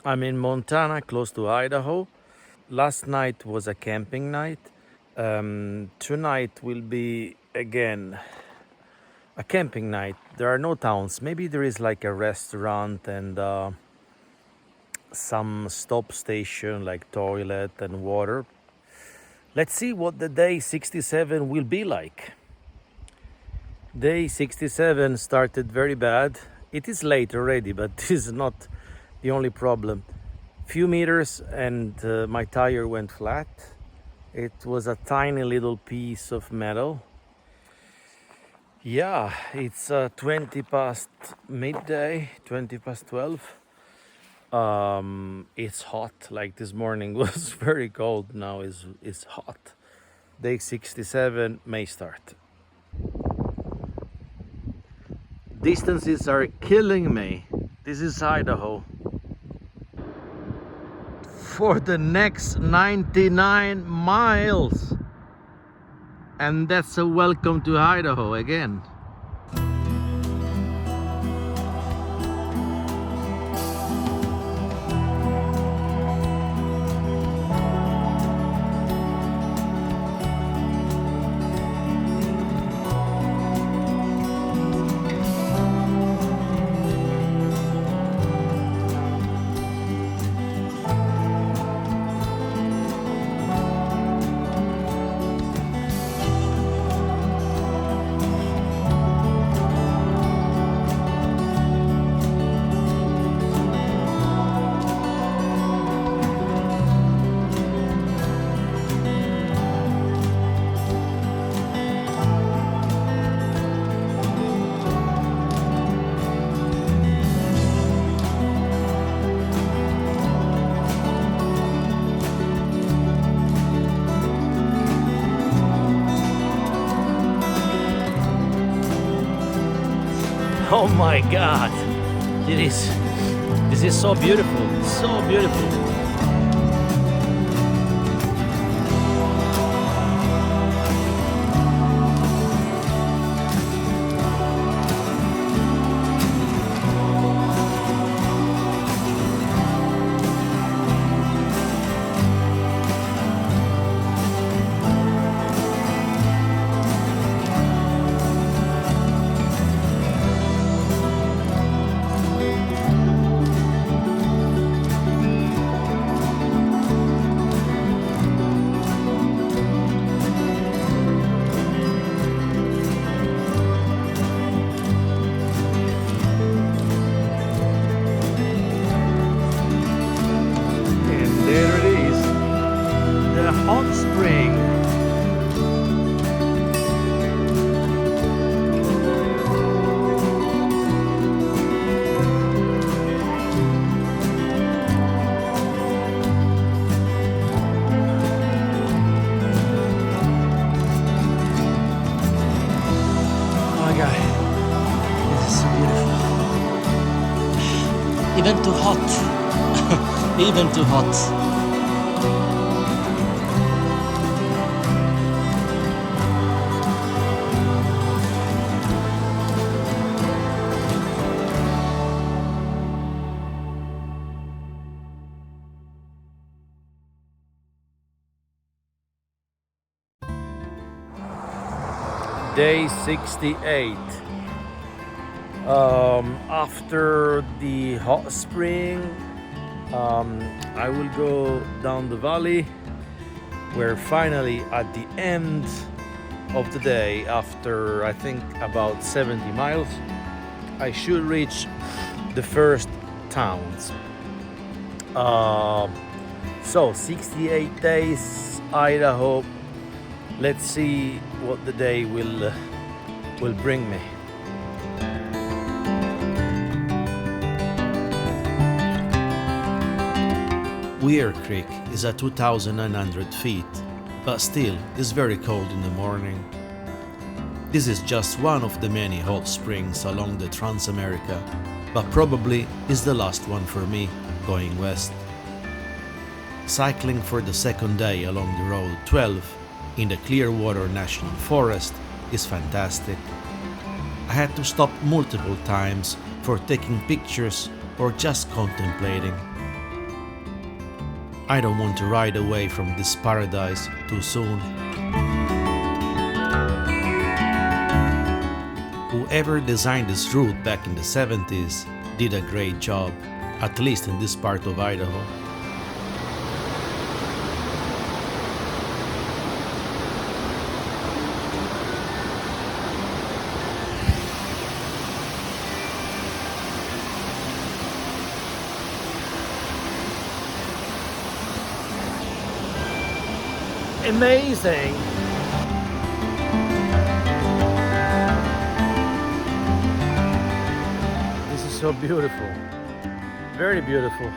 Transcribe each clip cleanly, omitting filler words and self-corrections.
I'm in Montana, close to Idaho. Last night was a camping night. Tonight will be again a camping night. There are no towns. Maybe there is like a restaurant and some stop station like toilet and water. Let's see what the day 67 will be like. Day 67 started very bad. It is late already, but this is not the only problem. Few meters and my tire went flat. It was a tiny little piece of metal. Yeah, it's 20 past midday, 20 past 12. It's hot, like this morning was very cold, now is hot. Day 67 may start. Distances are killing me. This is Idaho. For the next 99 miles. And that's a welcome to Idaho again. Oh my God, this is so beautiful, so beautiful. And there it is, the hot spring. Oh my God, this is so beautiful. Even too hot. Even too hot. Day 68. After the hot spring, I will go down the valley, where finally at the end of the day, after I think about 70 miles, I should reach the first towns. So 68 days, Idaho. Let's see what the day will bring me. Weir Creek is at 2,900 feet, but still is very cold in the morning. This is just one of the many hot springs along the TransAmerica, but probably is the last one for me going west. Cycling for the second day along the Road 12 in the Clearwater National Forest is fantastic. I had to stop multiple times for taking pictures or just contemplating. I don't want to ride away from this paradise too soon. Whoever designed this route back in the 70s did a great job, at least in this part of Idaho. Amazing! This is so beautiful. Very beautiful.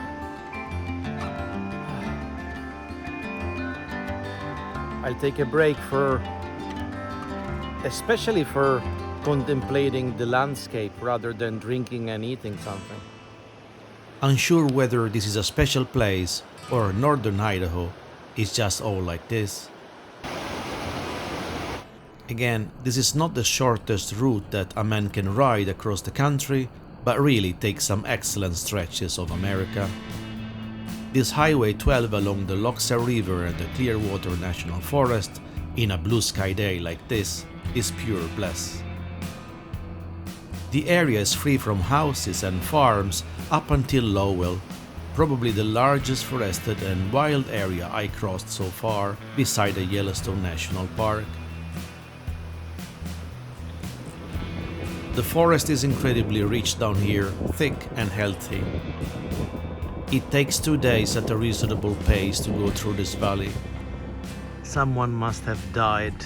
I'll take a break especially for contemplating the landscape rather than drinking and eating something. Unsure whether this is a special place or northern Idaho. It's just all like this. Again, this is not the shortest route that a man can ride across the country, but really takes some excellent stretches of America. This Highway 12 along the Loxa River and the Clearwater National Forest, in a blue sky day like this, is pure bliss. The area is free from houses and farms up until Lowell, probably the largest forested and wild area I crossed so far, beside the Yellowstone National Park. The forest is incredibly rich down here, thick and healthy. It takes 2 days at a reasonable pace to go through this valley. Someone must have died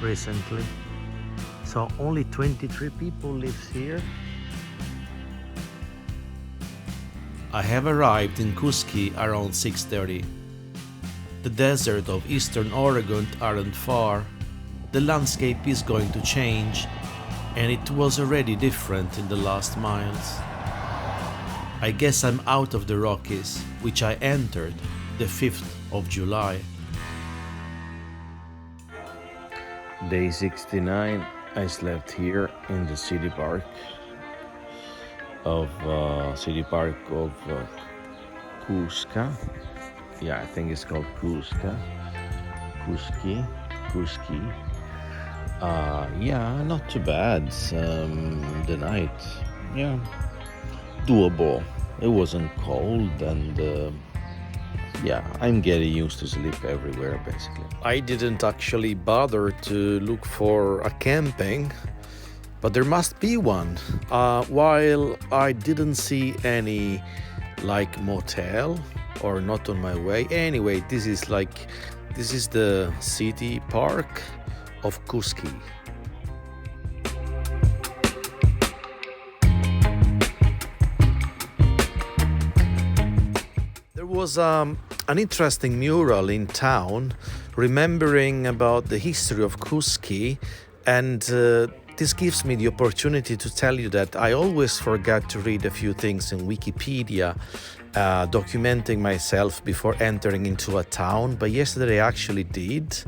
recently, so only 23 people live here. I have arrived in Kuski around 6:30. The desert of eastern Oregon aren't far. The landscape is going to change, and it was already different in the last miles. I guess I'm out of the Rockies, which I entered the 5th of July. Day 69, I slept here in the city park of Kuska. Yeah, I think it's called Kuski. Yeah, not too bad. The night, yeah, doable. It wasn't cold, and yeah, I'm getting used to sleep everywhere basically. I didn't actually bother to look for a camping, but there must be one. While I didn't see any like motel or not on my way. Anyway, this is the city park of Kuski. There was an interesting mural in town remembering about the history of Kuski, and this gives me the opportunity to tell you that I always forget to read a few things in Wikipedia, documenting myself before entering into a town, but yesterday I actually did.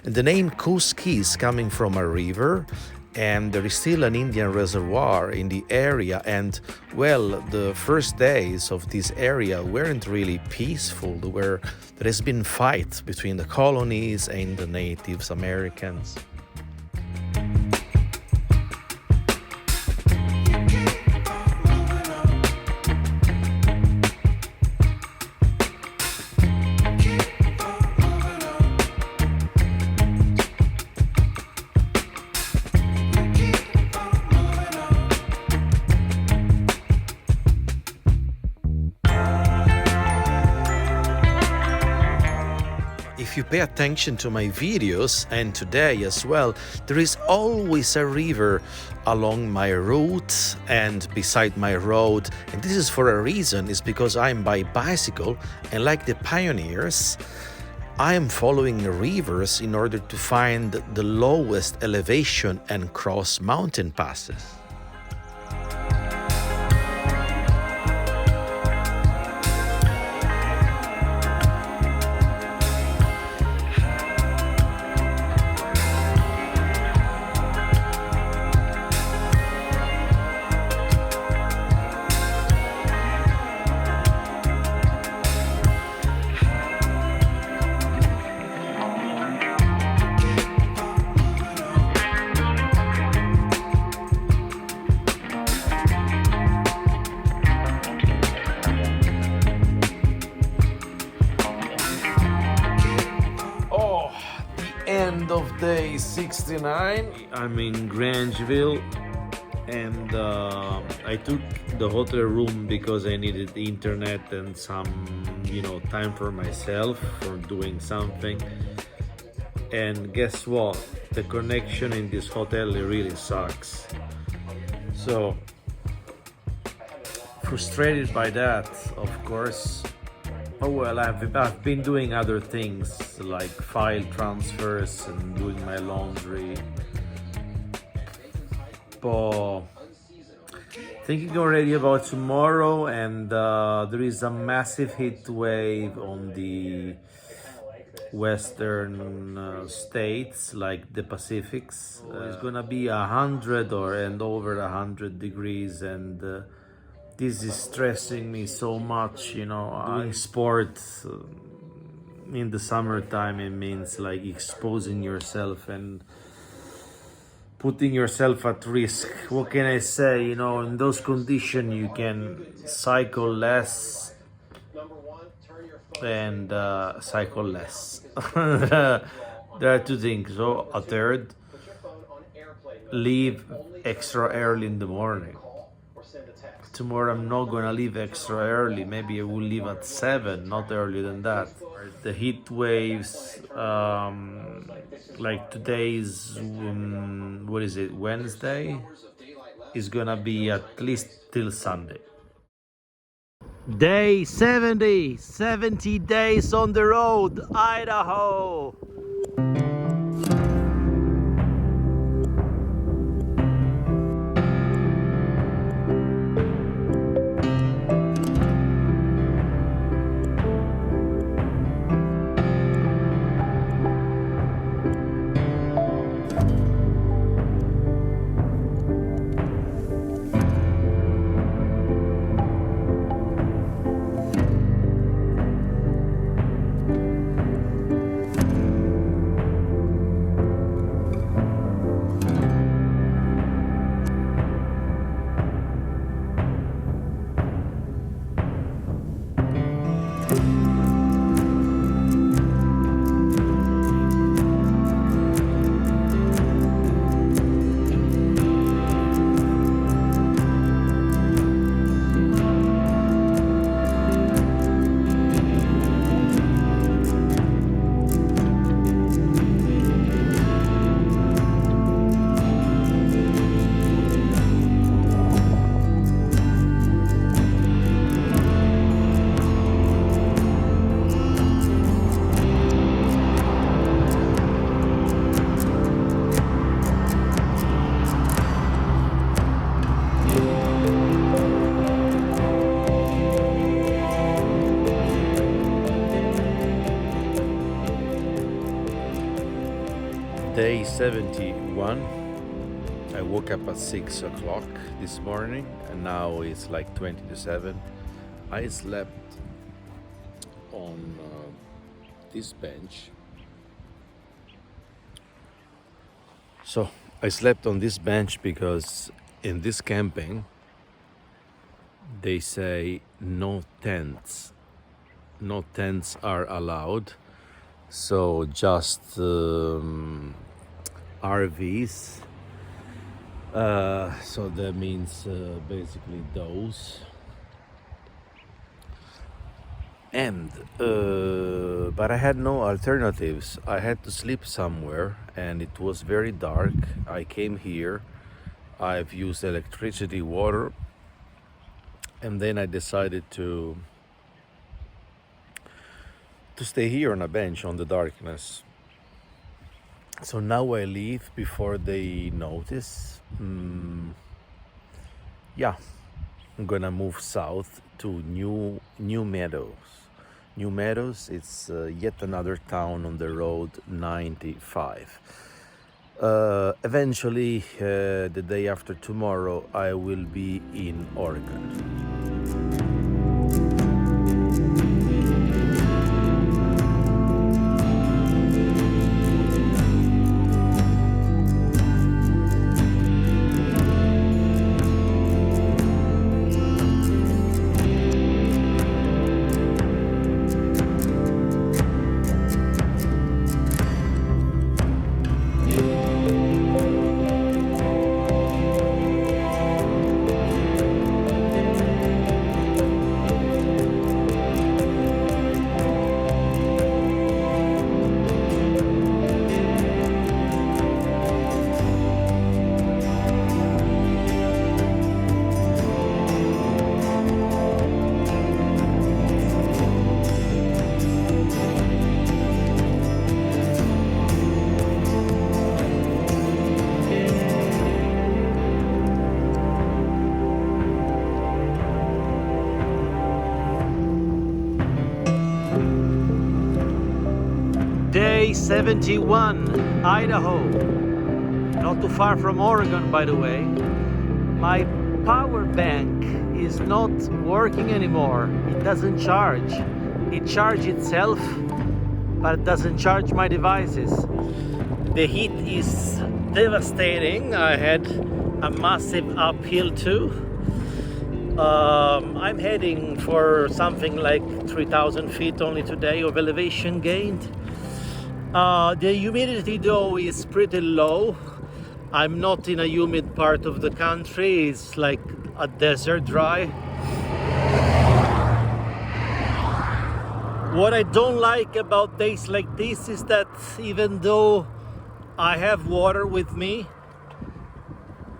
And the name Kuski is coming from a river, and there is still an Indian reservoir in the area, and well, the first days of this area weren't really peaceful. There has been fights between the colonies and the natives Americans. If you pay attention to my videos, and today as well, there is always a river along my route and beside my road, and this is for a reason. It's because I'm by bicycle, and like the pioneers, I am following rivers in order to find the lowest elevation and cross mountain passes. of day 69. I'm in Grangeville, and I took the hotel room because I needed the internet and some, time for myself for doing something. And guess what? The connection in this hotel really sucks. So frustrated by that, of course. Oh well, I've been doing other things like file transfers and doing my laundry. But thinking already about tomorrow, and there is a massive heat wave on the western states, like the Pacifics. It's gonna be 100 and over 100 degrees, and this is stressing me so much. Doing sports in the summertime, it means like exposing yourself and putting yourself at risk. What can I say? In those conditions, you can cycle less and cycle less. There are two things. So a third, leave extra early in the morning. Tomorrow I'm not gonna leave extra early. Maybe I will leave at 7, not earlier than that. The heat waves, like today's, Wednesday, is gonna be at least till Sunday. Day 70 days on the road, Idaho. Day 71. I woke up at 6 o'clock this morning, and now it's like 20 to 7. I slept on this bench. So I slept on this bench because in this camping they say no tents. No tents are allowed. So just RVs. So that means basically those. And but I had no alternatives. I had to sleep somewhere, and it was very dark. I came here. I've used electricity, water, and then I decided to stay here on a bench on the darkness. So now I leave before they notice. Yeah, I'm gonna move south to New Meadows. New Meadows, it's yet another town on the road 95. Eventually, the day after tomorrow, I will be in Oregon. Day 71, Idaho. Not too far from Oregon, by the way. My power bank is not working anymore. It doesn't charge. It charges itself, but it doesn't charge my devices. The heat is devastating. I had a massive uphill too. I'm heading for something like 3,000 feet only today of elevation gained. The humidity though is pretty low. I'm not in a humid part of the country. It's like a desert dry. What I don't like about days like this is that even though I have water with me,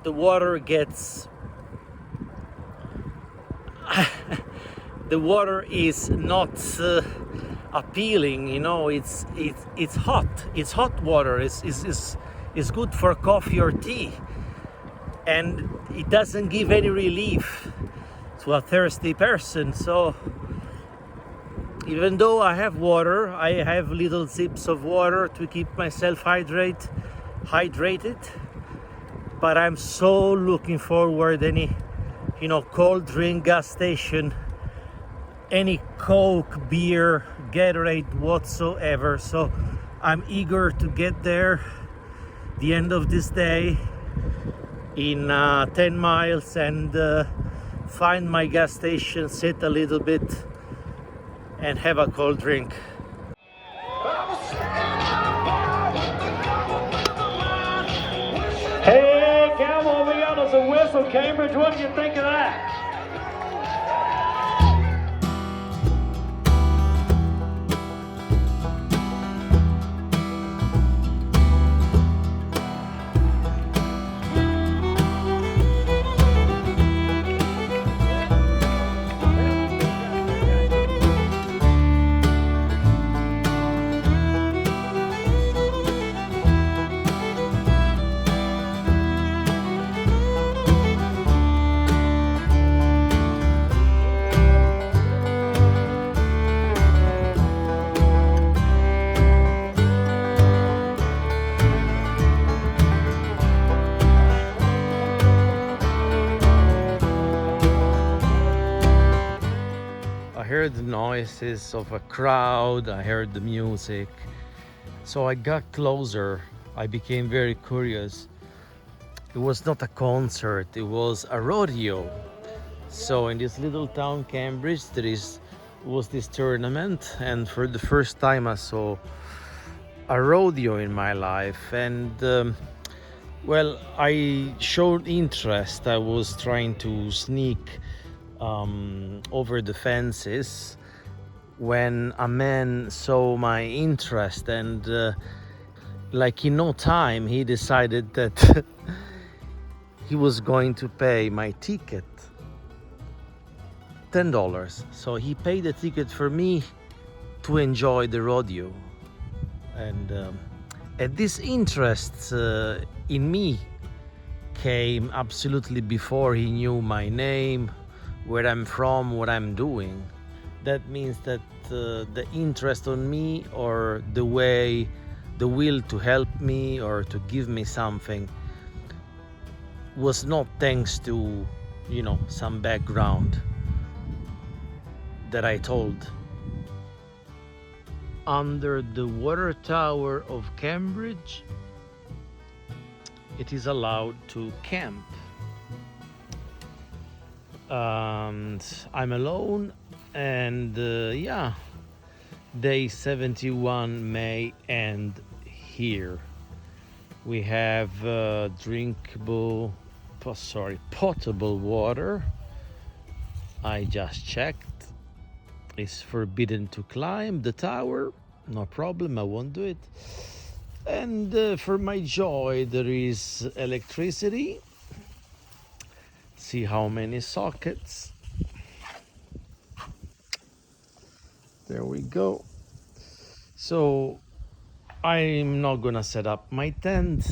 the water gets the water is not appealing, you know. It's hot. It's hot water. It's good for coffee or tea, and it doesn't give any relief to a thirsty person. So even though I have water, I have little sips of water to keep myself hydrated. But I'm so looking forward any, you know, cold drink, gas station, any Coke, beer, Gatorade whatsoever. So I'm eager to get there the end of this day in 10 miles and find my gas station, sit a little bit and have a cold drink. Hey, cowboy, we got us a whistle, Cambridge. What do you think of that? I heard the noises of a crowd, I heard the music. So I got closer, I became very curious. It was not a concert, it was a rodeo. So in this little town, Cambridge, was this tournament, and for the first time I saw a rodeo in my life. And well, I showed interest. I was trying to sneak over the fences when a man saw my interest, and like in no time he decided that he was going to pay my ticket $10. So he paid the ticket for me to enjoy the rodeo. And this interest in me came absolutely before he knew my name, where I'm from, what I'm doing. That means that the interest on me, or the will to help me or to give me something, was not thanks to, you know, some background that I told. Under the water tower of Cambridge, it is allowed to camp. I'm alone, and yeah, day 71 may end here. We have potable water. I just checked. It's forbidden to climb the tower. No problem, I won't do it. And for my joy, there is electricity. See how many sockets. There we go. So I'm not gonna set up my tent.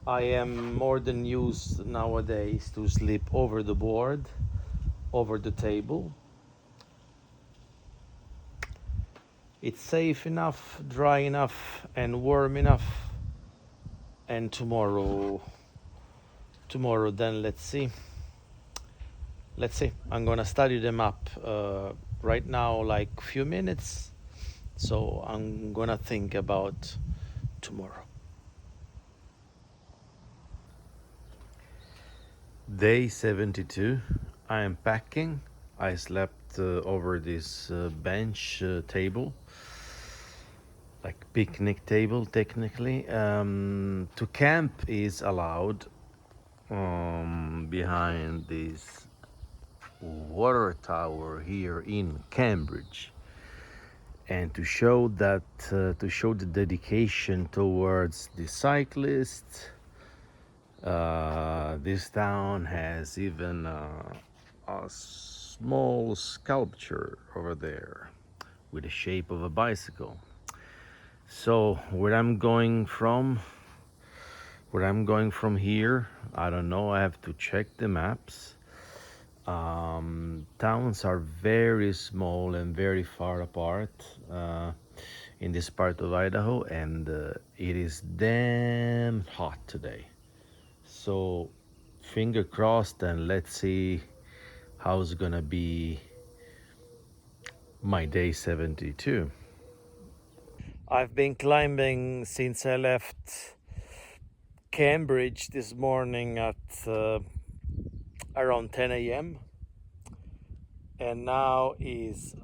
I am more than used nowadays to sleep over the board, over the table. It's safe enough, dry enough, and warm enough. And tomorrow, then let's see. I'm gonna study the map right now, like few minutes. So I'm gonna think about tomorrow. Day 72. I am packing. I slept over this bench table, like picnic table technically. To camp is allowed behind this water tower here in Cambridge. And to show that, to show the dedication towards the cyclists, this town has even a small sculpture over there with the shape of a bicycle. So where I'm going from here, I don't know. I have to check the maps. Towns are very small and very far apart in this part of Idaho, and it is damn hot today. So finger crossed, and let's see how it's gonna be my day 72. I've been climbing since I left Cambridge this morning at around 10 a.m. and now is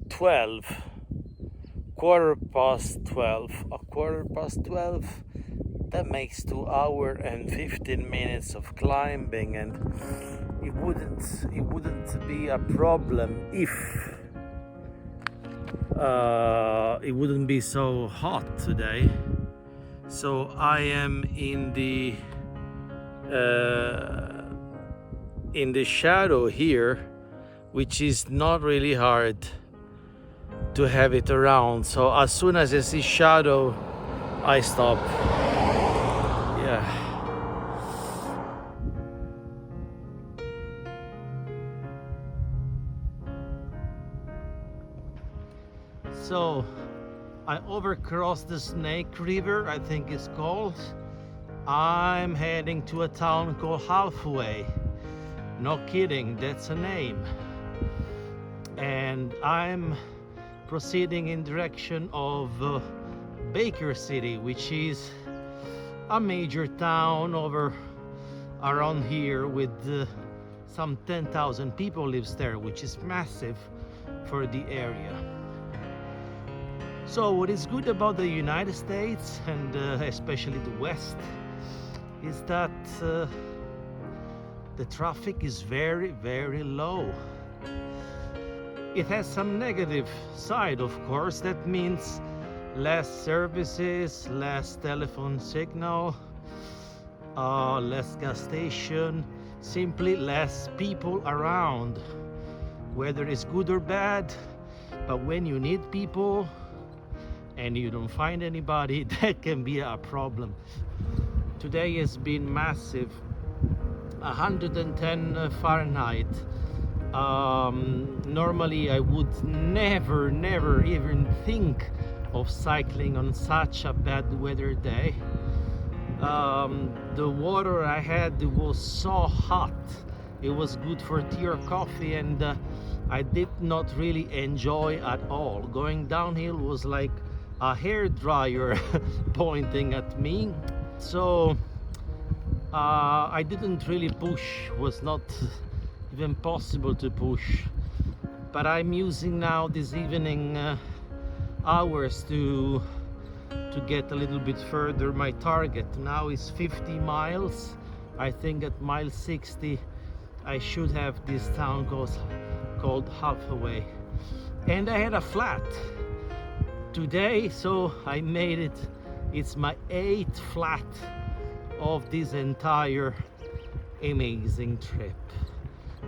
12, quarter past 12. A quarter past 12, that makes 2 hours and 15 minutes of climbing, and it wouldn't be a problem if it wouldn't be so hot today. So I am in the shadow here, which is not really hard to have it around. So as soon as I see shadow, I stop. Yeah. So I overcrossed the Snake River, I think it's called. I'm heading to a town called Halfway. No kidding, that's a name. And I'm proceeding in direction of Baker City, which is a major town over around here with some 10,000 people lives there, which is massive for the area. So what is good about the United States, and especially the West, is that the traffic is very, very low. It has some negative side, of course. That means less services, less telephone signal, less gas station, simply less people around. Whether it's good or bad, but when you need people and you don't find anybody, that can be a problem. Today has been massive, 110 Fahrenheit. Normally I would never even think of cycling on such a bad weather day. The water I had was so hot. It was good for tea or coffee, and I did not really enjoy at all. Going downhill was like a hair dryer pointing at me. So I didn't really push, was not even possible to push. But I'm using now this evening hours to get a little bit further. My target now is 50 miles. I think at mile 60 I should have this town called Halfway. And I had a flat today, so I made it. It's my 8th flat of this entire amazing trip.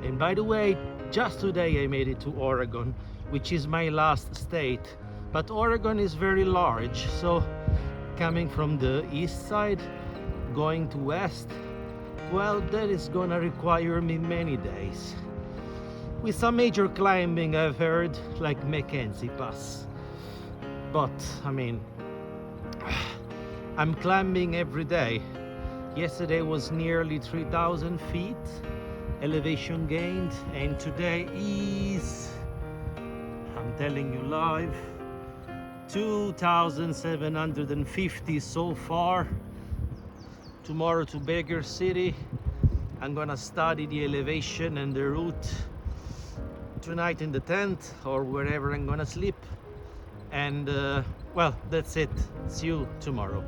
And by the way, just today I made it to Oregon, which is my last state. But Oregon is very large, so coming from the east side going to west, Well, that is gonna require me many days. With some major climbing, I've heard, like Mackenzie Pass. But, I mean, I'm climbing every day. Yesterday was nearly 3,000 feet elevation gained, and today is, I'm telling you live, 2,750 so far. Tomorrow to Baker City, I'm gonna study the elevation and the route tonight in the tent or wherever I'm gonna sleep. And well, that's it. See you tomorrow.